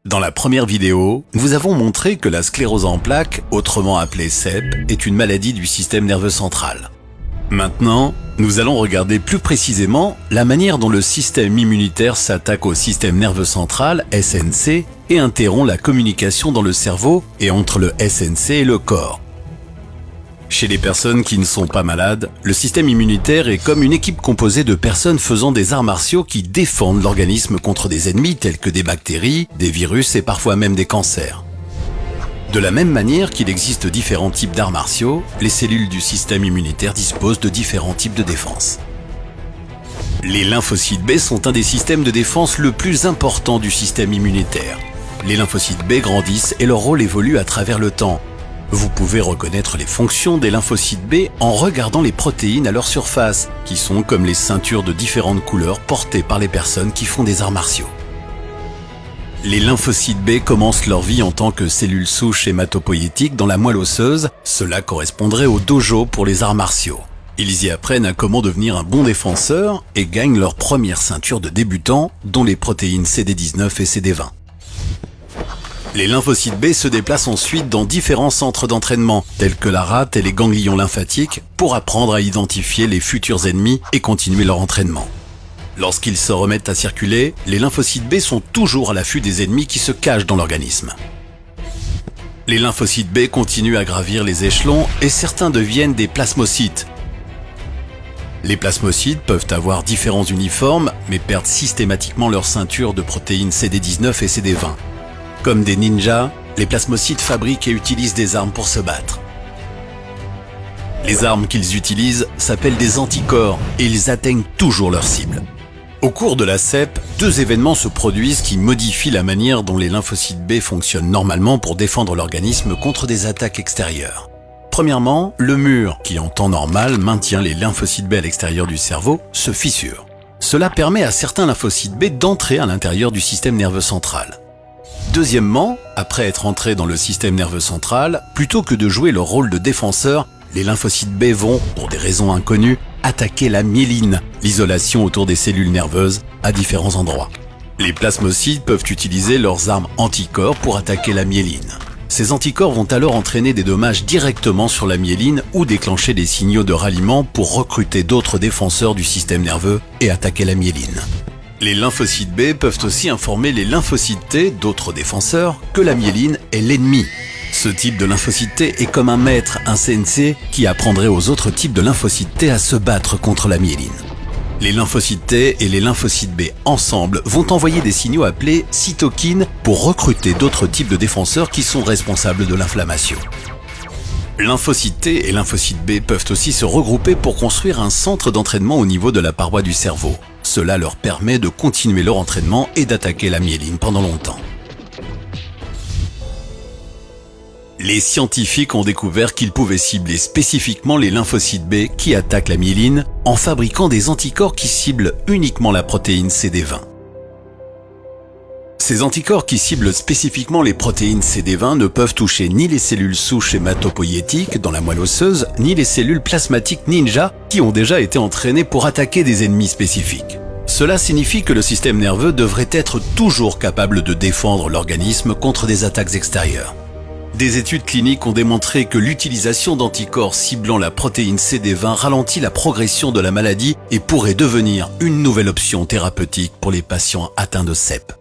Dans la première vidéo, nous avons montré que la sclérose en plaques, autrement appelée CEP, est une maladie du système nerveux central. Maintenant, nous allons regarder plus précisément la manière dont le système immunitaire s'attaque au système nerveux central, SNC, et interrompt la communication dans le cerveau et entre le SNC et le corps. Chez les personnes qui ne sont pas malades, le système immunitaire est comme une équipe composée de personnes faisant des arts martiaux qui défendent l'organisme contre des ennemis tels que des bactéries, des virus et parfois même des cancers. De la même manière qu'il existe différents types d'arts martiaux, les cellules du système immunitaire disposent de différents types de défense. Les lymphocytes B sont un des systèmes de défense le plus important du système immunitaire. Les lymphocytes B grandissent et leur rôle évolue à travers le temps. Vous pouvez reconnaître les fonctions des lymphocytes B en regardant les protéines à leur surface, qui sont comme les ceintures de différentes couleurs portées par les personnes qui font des arts martiaux. Les lymphocytes B commencent leur vie en tant que cellules souches hématopoïétiques dans la moelle osseuse, cela correspondrait au dojo pour les arts martiaux. Ils y apprennent à comment devenir un bon défenseur et gagnent leur première ceinture de débutants, dont les protéines CD19 et CD20. Les lymphocytes B se déplacent ensuite dans différents centres d'entraînement, tels que la rate et les ganglions lymphatiques, pour apprendre à identifier les futurs ennemis et continuer leur entraînement. Lorsqu'ils se remettent à circuler, les lymphocytes B sont toujours à l'affût des ennemis qui se cachent dans l'organisme. Les lymphocytes B continuent à gravir les échelons et certains deviennent des plasmocytes. Les plasmocytes peuvent avoir différents uniformes, mais perdent systématiquement leur ceinture de protéines CD19 et CD20. Comme des ninjas, les plasmocytes fabriquent et utilisent des armes pour se battre. Les armes qu'ils utilisent s'appellent des anticorps et ils atteignent toujours leur cible. Au cours de la CEP, deux événements se produisent qui modifient la manière dont les lymphocytes B fonctionnent normalement pour défendre l'organisme contre des attaques extérieures. Premièrement, le mur, qui en temps normal maintient les lymphocytes B à l'extérieur du cerveau, se fissure. Cela permet à certains lymphocytes B d'entrer à l'intérieur du système nerveux central. Deuxièmement, après être entrés dans le système nerveux central, plutôt que de jouer leur rôle de défenseur, les lymphocytes B vont, pour des raisons inconnues, attaquer la myéline, l'isolation autour des cellules nerveuses, à différents endroits. Les plasmocytes peuvent utiliser leurs armes anticorps pour attaquer la myéline. Ces anticorps vont alors entraîner des dommages directement sur la myéline ou déclencher des signaux de ralliement pour recruter d'autres défenseurs du système nerveux et attaquer la myéline. Les lymphocytes B peuvent aussi informer les lymphocytes T, d'autres défenseurs, que la myéline est l'ennemi. Ce type de lymphocyte T est comme un maître, un sensei, qui apprendrait aux autres types de lymphocytes T à se battre contre la myéline. Les lymphocytes T et les lymphocytes B ensemble vont envoyer des signaux appelés cytokines pour recruter d'autres types de défenseurs qui sont responsables de l'inflammation. Lymphocytes T et lymphocytes B peuvent aussi se regrouper pour construire un centre d'entraînement au niveau de la paroi du cerveau. Cela leur permet de continuer leur entraînement et d'attaquer la myéline pendant longtemps. Les scientifiques ont découvert qu'ils pouvaient cibler spécifiquement les lymphocytes B qui attaquent la myéline en fabriquant des anticorps qui ciblent uniquement la protéine CD20. Ces anticorps qui ciblent spécifiquement les protéines CD20 ne peuvent toucher ni les cellules souches hématopoïétiques dans la moelle osseuse, ni les cellules plasmatiques ninja qui ont déjà été entraînées pour attaquer des ennemis spécifiques. Cela signifie que le système nerveux devrait être toujours capable de défendre l'organisme contre des attaques extérieures. Des études cliniques ont démontré que l'utilisation d'anticorps ciblant la protéine CD20 ralentit la progression de la maladie et pourrait devenir une nouvelle option thérapeutique pour les patients atteints de CEP.